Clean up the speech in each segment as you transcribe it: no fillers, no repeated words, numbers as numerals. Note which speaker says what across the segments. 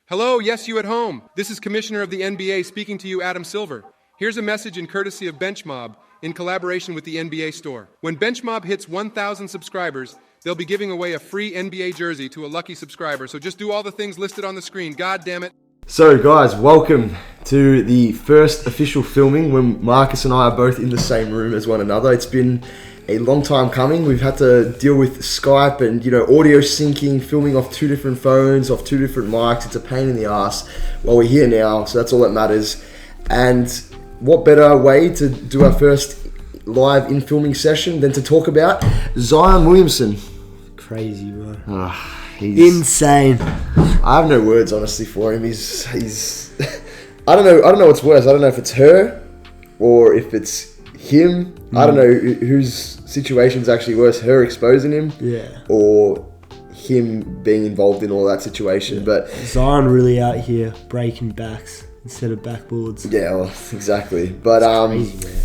Speaker 1: Hello, yes, you at home. This is Commissioner of the NBA speaking to you, Adam Silver. Here's a message in courtesy of BenchMob in collaboration with the NBA Store. When BenchMob hits 1,000 subscribers, they'll be giving away a free NBA jersey to a lucky subscriber. So just do all the things listed on the screen. God damn it.
Speaker 2: So guys, welcome to the first official filming when Marcus and I are both in the same room as one another. It's been a long time coming. We've had to deal with Skype and, audio syncing, filming off two different phones, off two different mics. It's a pain in the ass. Well, we're here now, so that's all that matters. And what better way to do our first live in-filming session than to talk about Zion Williamson.
Speaker 3: Crazy, bro.
Speaker 2: He's
Speaker 3: insane.
Speaker 2: I have no words, honestly, for him. He's I don't know what's worse. I don't know if it's her or if it's him. I don't know whose situation's actually worse, her exposing him or him being involved in all that situation. But
Speaker 3: Zion really out here breaking backs instead of backboards.
Speaker 2: Yeah, well, exactly. But
Speaker 3: crazy, man.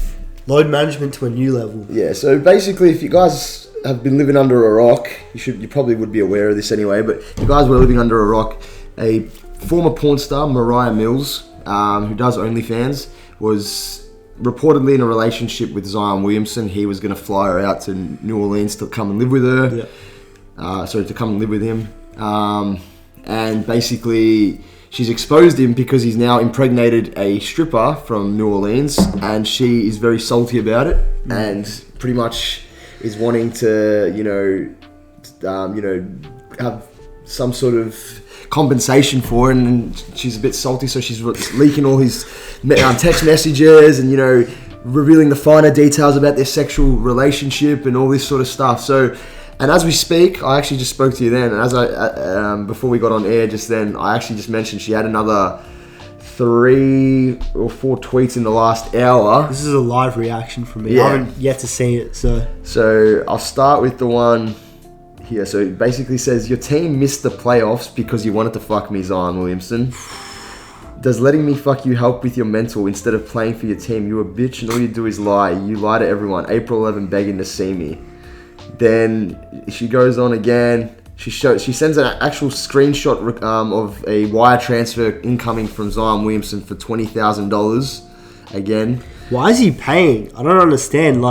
Speaker 3: Load management to a new level.
Speaker 2: Yeah, so basically if you guys have been living under a rock, you probably would be aware of this anyway, but if you guys were living under a rock, a former porn star, Mariah Mills, who does OnlyFans, was reportedly in a relationship with Zion Williamson. He was going to fly her out to New Orleans to come and live with her. To come and live with him. And basically, she's exposed him because he's now impregnated a stripper from New Orleans, and she is very salty about it, and pretty much is wanting to, have some sort of compensation for it, and she's a bit salty, so she's leaking all his text messages and revealing the finer details about their sexual relationship and all this sort of stuff. So, and as we speak, I actually just spoke to you then, and as I before we got on air just then, I actually just mentioned she had another 3 or 4 tweets in the last hour.
Speaker 3: This is a live reaction from me. I haven't yet to see it,
Speaker 2: so I'll start with the one here. So it basically says, your team missed the playoffs because you wanted to fuck me, Zion Williamson. Does letting me fuck you help with your mental instead of playing for your team? You a bitch and all you do is lie. You lie to everyone. April 11 begging to see me. Then she goes on again. She sends an actual screenshot of a wire transfer incoming from Zion Williamson for $20,000 again.
Speaker 3: Why is he paying? I don't understand.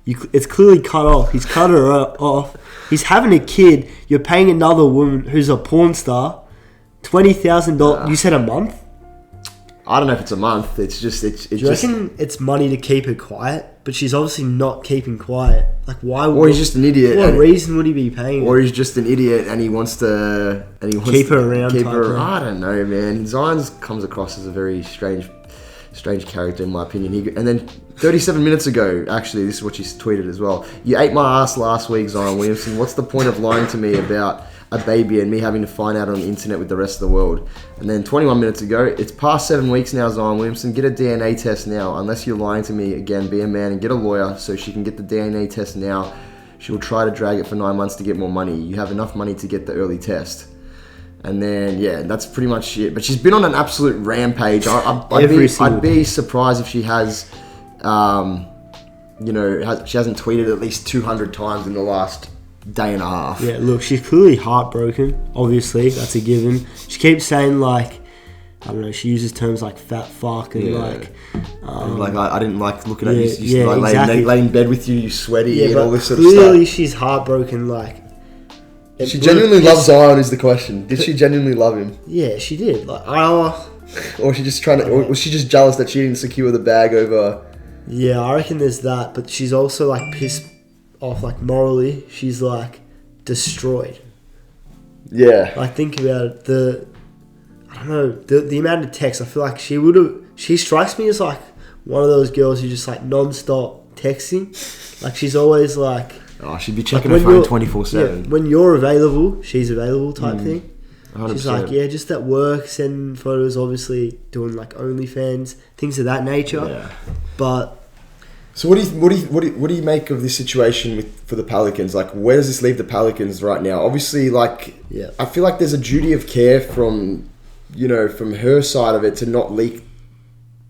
Speaker 3: It's clearly cut off. He's cut her off. He's having a kid. You're paying another woman who's a porn star $20,000. You said a month?
Speaker 2: I don't know if it's a month. It's just. Do
Speaker 3: you reckon it's money to keep her quiet? But she's obviously not keeping quiet. Why?
Speaker 2: Or he's just an idiot.
Speaker 3: What reason would he be paying her?
Speaker 2: Or he's just an idiot and he wants to
Speaker 3: keep her around.
Speaker 2: I don't know, man. Zion comes across as a very strange character in my opinion. And then 37 minutes ago, actually, this is what she tweeted as well. You ate my ass last week, Zion Williamson. What's the point of lying to me about a baby and me having to find out on the internet with the rest of the world? And then 21 minutes ago, it's past 7 weeks now, Zion Williamson. Get a DNA test now. Unless you're lying to me again, be a man and get a lawyer so she can get the DNA test now. She will try to drag it for 9 months to get more money. You have enough money to get the early test. And then, that's pretty much it. But she's been on an absolute rampage. I'd be surprised if she has, she hasn't tweeted at least 200 times in the last day and a half.
Speaker 3: Yeah, look, she's clearly heartbroken. Obviously, that's a given. She keeps saying I don't know. She uses terms like fat fuck and
Speaker 2: I didn't like looking at you.
Speaker 3: Exactly.
Speaker 2: Lay in bed with you, you sweaty and all this sort of stuff.
Speaker 3: Clearly, she's heartbroken.
Speaker 2: She genuinely loves Zion is the question. Did she genuinely love him?
Speaker 3: Yeah, she did.
Speaker 2: Or she just or was she just jealous that she didn't secure the bag over?
Speaker 3: Yeah, I reckon there's that. But she's also pissed off. Morally, she's destroyed.
Speaker 2: Yeah.
Speaker 3: Think about it. I don't know, the amount of texts. I feel like she strikes me as one of those girls who just non-stop texting. She's always
Speaker 2: she'd be checking her phone 24/7.
Speaker 3: Yeah, when you're available, she's available type thing.
Speaker 2: 100%.
Speaker 3: She's just at work, sending photos, obviously doing OnlyFans, things of that nature.
Speaker 2: Yeah.
Speaker 3: But
Speaker 2: so what do you make of this situation for the Pelicans? Where does this leave the Pelicans right now? Obviously, I feel like there's a duty of care from her side of it to not leak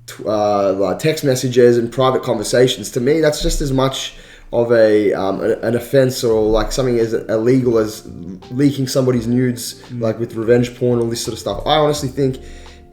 Speaker 2: text messages and private conversations. To me, that's just as much of an offense or like something as illegal as leaking somebody's nudes, like with revenge porn, all this sort of stuff. I honestly think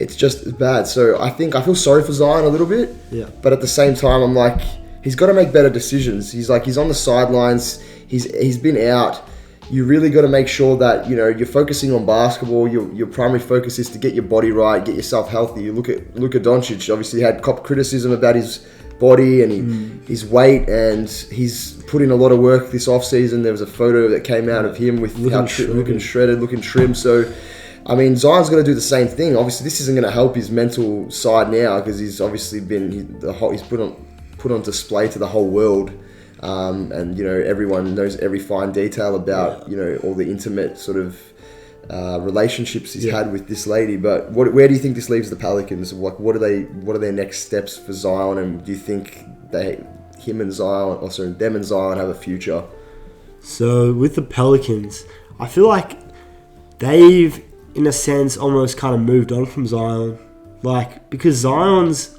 Speaker 2: it's just as bad. So I feel sorry for Zion a little bit.
Speaker 3: Yeah.
Speaker 2: But at the same time, I'm like, he's got to make better decisions. He's on the sidelines. He's been out. You really got to make sure that, you know, you're focusing on basketball. Your primary focus is to get your body right, get yourself healthy. You look at Luka Doncic, obviously had cop criticism about his body and his weight, and he's put in a lot of work this offseason. There was a photo that came out of him with looking shredded, looking trim. So, I mean, Zion's got to do the same thing. Obviously, this isn't going to help his mental side now because he's obviously he's put on display to the whole world. And, you know, everyone knows every fine detail about, you know, all the intimate sort of relationships he's had with this lady. But where do you think this leaves the Pelicans? Like, what are their next steps for Zion? And do you think them and Zion have a future? So
Speaker 3: with the Pelicans, I feel like they've, in a sense, almost kind of moved on from Zion. Like, because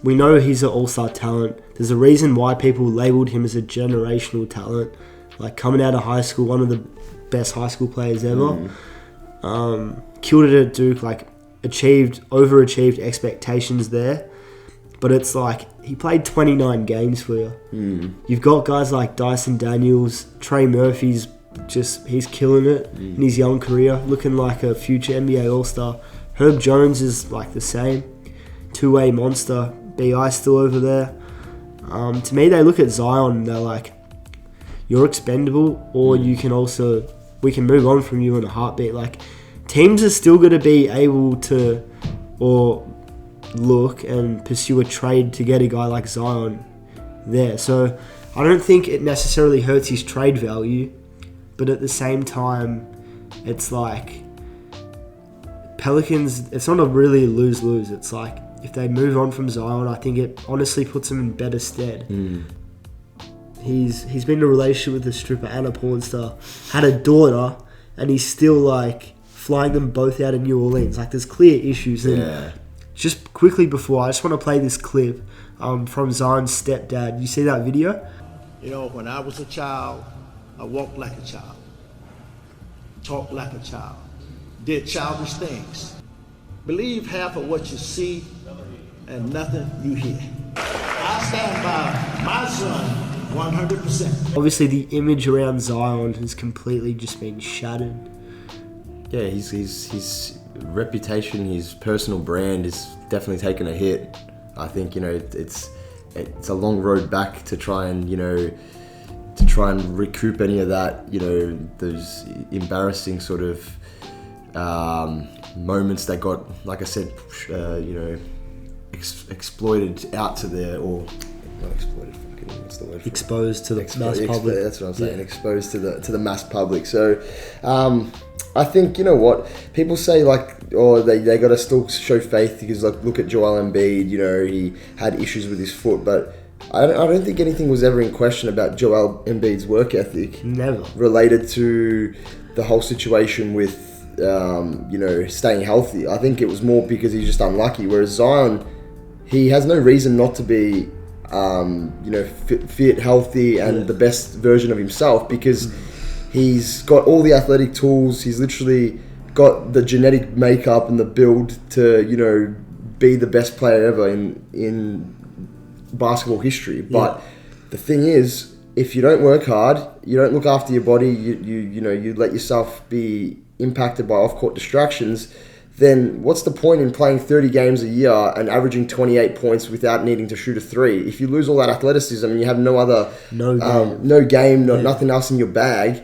Speaker 3: we know he's an all-star talent. There's a reason why people labelled him as a generational talent. Like, coming out of high school, one of the best high school players ever. Killed it at Duke, like, overachieved expectations there. But it's like, he played 29 games for you. You've got guys like Dyson Daniels, Trey Murphy's he's killing it in his young career, looking like a future NBA All-Star. Herb Jones is like the same. Two-way monster. B.I. still over there. To me, they look at Zion and they're like, you're expendable, or we can move on from you in a heartbeat. Like, teams are still going to be able to look and pursue a trade to get a guy like Zion there. So I don't think it necessarily hurts his trade value, but at the same time, it's like Pelicans, it's not a really lose-lose. It's like, if they move on from Zion, I think it honestly puts him in better stead. He's been in a relationship with a stripper and a porn star, had a daughter, and he's still like flying them both out of New Orleans. Like, there's clear issues. And just quickly before, I just want to play this clip from Zion's stepdad. You see that video?
Speaker 4: You know, when I was a child, I walked like a child, talked like a child, did childish things. Believe half of what you see and nothing you hear. I stand by my son 100%.
Speaker 3: Obviously, the image around Zion has completely just been shattered.
Speaker 2: Yeah, his reputation, his personal brand is definitely taken a hit. I think, you know, it's a long road back to try and recoup any of that, you know, those embarrassing sort of moments that got, like I said, exploited out to not exploited. What's the word?
Speaker 3: Exposed to the mass public.
Speaker 2: That's what I'm saying. Yeah. Exposed to the mass public. So, I think, you know what, people say like, they got to still show faith because, like, look at Joel Embiid. You know, he had issues with his foot, but I don't think anything was ever in question about Joel Embiid's work ethic.
Speaker 3: Never. Related
Speaker 2: to the whole situation with, staying healthy. I think it was more because he's just unlucky. Whereas Zion, he has no reason not to be, fit, healthy, and the best version of himself because he's got all the athletic tools. He's literally got the genetic makeup and the build to, you know, be the best player ever in basketball history. But the thing is, if you don't work hard, you don't look after your body, you let yourself be impacted by off-court distractions, then what's the point in playing 30 games a year and averaging 28 points without needing to shoot a three? If you lose all that athleticism and you have nothing else in your bag,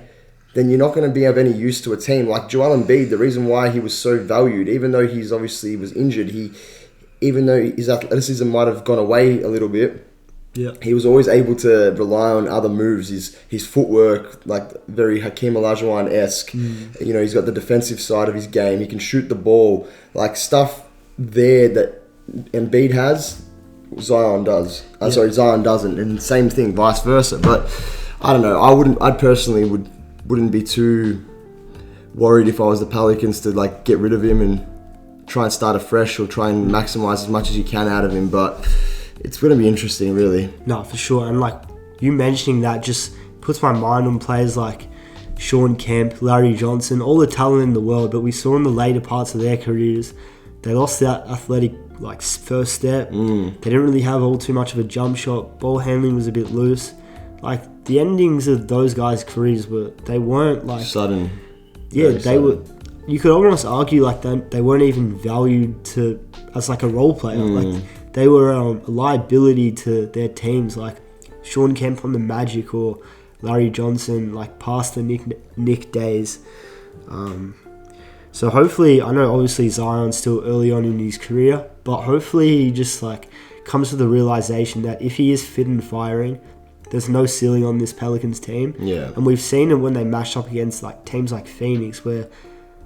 Speaker 2: then you're not going to be of any use to a team. Like Joel Embiid, the reason why he was so valued, even though he's obviously was injured, even though his athleticism might have gone away a little bit, he was always able to rely on other moves. His footwork, like very Hakeem Olajuwon-esque. You know, he's got the defensive side of his game. He can shoot the ball. Like, stuff there that Embiid has, Zion does. Zion doesn't. And same thing, vice versa. But I don't know. I personally wouldn't be too worried if I was the Pelicans to like get rid of him and try and start afresh or try and maximize as much as you can out of him. But it's going to be interesting, really.
Speaker 3: No, for sure. And like you mentioning that just puts my mind on players like Sean Kemp, Larry Johnson, all the talent in the world, but we saw in the later parts of their careers, they lost that athletic first step. They didn't really have all too much of a jump shot. Ball handling was a bit loose. Like the endings of those guys' careers weren't like
Speaker 2: sudden.
Speaker 3: Yeah,
Speaker 2: Very sudden.
Speaker 3: were. You could almost argue like they weren't even valued as like a role player. Like they were a liability to their teams. Like Sean Kemp on the Magic or Larry Johnson, like past the Nick days. So hopefully, I know obviously Zion's still early on in his career, but hopefully he just like comes to the realization that if he is fit and firing, there's no ceiling on this Pelicans team.
Speaker 2: Yeah.
Speaker 3: And we've seen it when they mashed up against like teams like Phoenix, where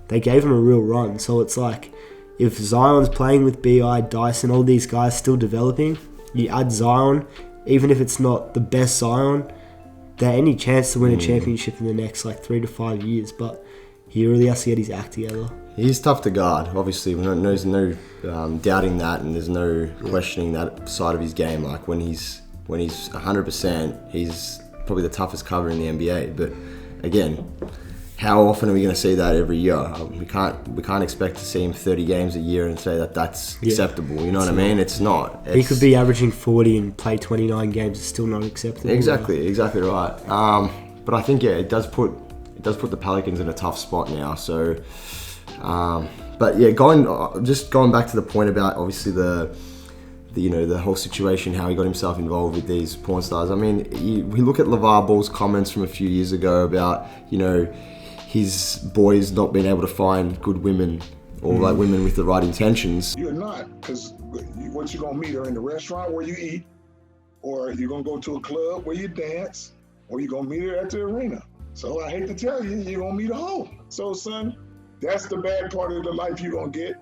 Speaker 3: they gave him a real run. So it's like, if Zion's playing with B.I., Dyson, all these guys still developing, you add Zion, even if it's not the best Zion, there ain't any chance to win a championship in the next like 3 to 5 years. But he really has to get his act together.
Speaker 2: He's tough to guard, obviously. There's no doubting that, and there's no questioning that side of his game. Like when he's 100%, he's probably the toughest cover in the NBA. But again, how often are we going to see that every year? We can't expect to see him 30 games a year and say that that's acceptable. You know what I mean? It's not.
Speaker 3: He could be averaging 40 and play 29 games. It's still not acceptable.
Speaker 2: Exactly right. But I think it does put the Pelicans in a tough spot now. So, but yeah, going back to the point about obviously the whole situation, how he got himself involved with these porn stars. I mean, we look at LeVar Ball's comments from a few years ago about his boys not being able to find good women or like women with the right intentions.
Speaker 5: You're not, because what you're gonna meet are in the restaurant where you eat, or you're gonna go to a club where you dance, or you're gonna meet her at the arena. So I hate to tell you, you're gonna meet a hoe. So son, that's the bad part of the life you're gonna get,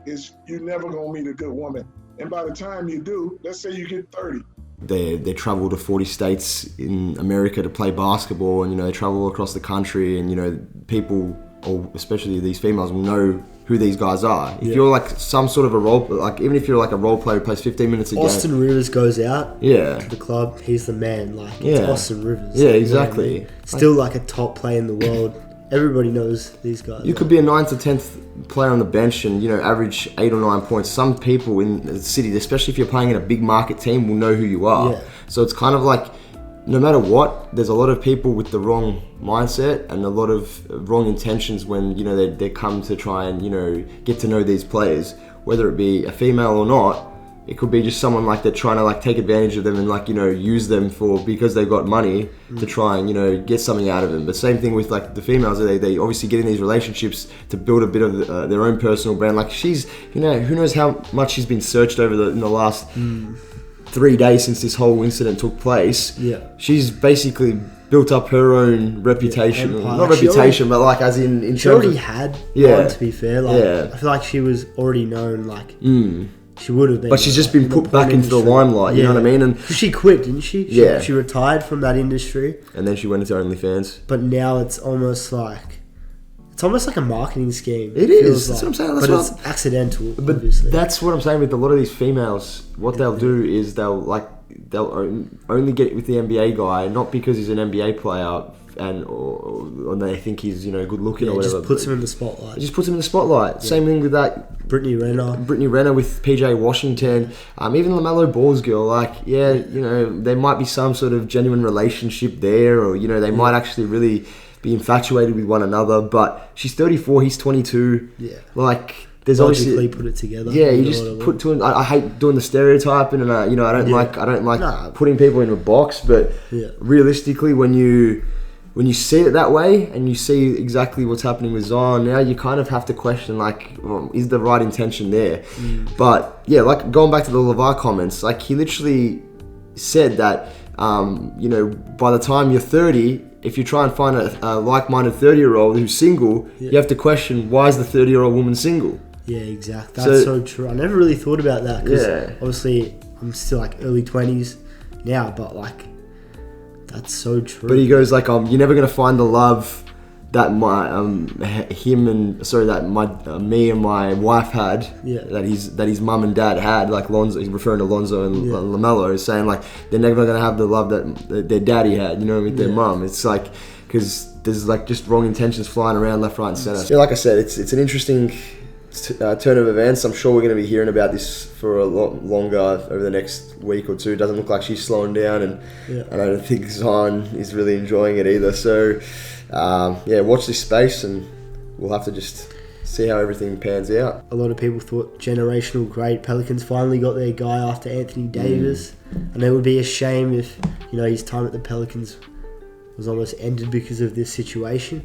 Speaker 5: is you're never gonna meet a good woman. And by the time you do, let's say you get 30.
Speaker 2: They travel to 40 states in America to play basketball, and they travel across the country, and people, or especially these females, will know who these guys are. If you're like some sort of a role, like even if you're like a role player who plays 15 minutes a game.
Speaker 3: Austin Rivers goes out to the club, he's the man. Like it's Austin Rivers.
Speaker 2: Yeah, exactly.
Speaker 3: You know what I mean? Still like a top player in the world. Everybody knows these guys.
Speaker 2: You could be a 9th to 10th player on the bench and average 8 or 9 points. Some people in the city, especially if you're playing in a big market team, will know who you are.
Speaker 3: Yeah.
Speaker 2: So it's kind of like, no matter what, there's a lot of people with the wrong mindset and a lot of wrong intentions when they come to try and get to know these players, whether it be a female or not. It could be just someone like they're trying to take advantage of them and use them because they've got money to try and get something out of them. But same thing with the females. They obviously get in these relationships to build a bit of their own personal brand. Like she's who knows how much she's been searched over in the last 3 days since this whole incident took place.
Speaker 3: Yeah,
Speaker 2: she's basically built up her own reputation.
Speaker 3: Empire.
Speaker 2: Not reputation, but as in
Speaker 3: she already had one, to be fair. I feel like she was already known. She would have been.
Speaker 2: But she's just been put back into the limelight, you know what I mean? And
Speaker 3: she quit, didn't she? She retired from that industry.
Speaker 2: And then she went into OnlyFans.
Speaker 3: But now it's almost like a marketing scheme.
Speaker 2: It is. That's what I'm saying.
Speaker 3: It's accidental, obviously.
Speaker 2: That's what I'm saying with a lot of these females. What they'll do is they'll only get with the NBA guy, not because he's an NBA player or they think he's good looking or whatever.
Speaker 3: Just puts him in the spotlight.
Speaker 2: It just puts him in the spotlight. Yeah. Same thing with that
Speaker 3: Brittany Renner
Speaker 2: with PJ Washington, even LaMelo Ball's girl. There might be some sort of genuine relationship there, or they might actually really be infatuated with one another. But she's 34, he's 22. Yeah, there's
Speaker 3: logically
Speaker 2: obviously
Speaker 3: put it together.
Speaker 2: Yeah, you just put two. I hate doing the stereotyping, and I don't like putting people in a box. But realistically, when you see it that way and you see exactly what's happening with Zion now, you kind of have to question, is the right intention there? But going back to the LeVar comments, he literally said that, by the time you're 30, if you try and find a like-minded 30-year-old who's single, you have to question, why is the 30-year-old woman single?
Speaker 3: Yeah, exactly. That's so true. I never really thought about that because obviously I'm still early 20s now, but that's so true.
Speaker 2: But he goes you're never going to find the love that me and my wife had, that his mum and dad had, like Lonzo, he's referring to Lonzo and LaMelo, is saying like they're never gonna have the love that their daddy had, you know, with their mum. It's like, because there's like just wrong intentions flying around left, right, and center. Yeah, like I said, it's an interesting turn of events. I'm sure we're going to be hearing about this for a lot longer over the next week or two. It doesn't look like she's slowing down, and I don't think Zion is really enjoying it either. So, watch this space, and we'll have to just see how everything pans out.
Speaker 3: A lot of people thought generational great Pelicans finally got their guy after Anthony Davis, and it would be a shame if his time at the Pelicans was almost ended because of this situation.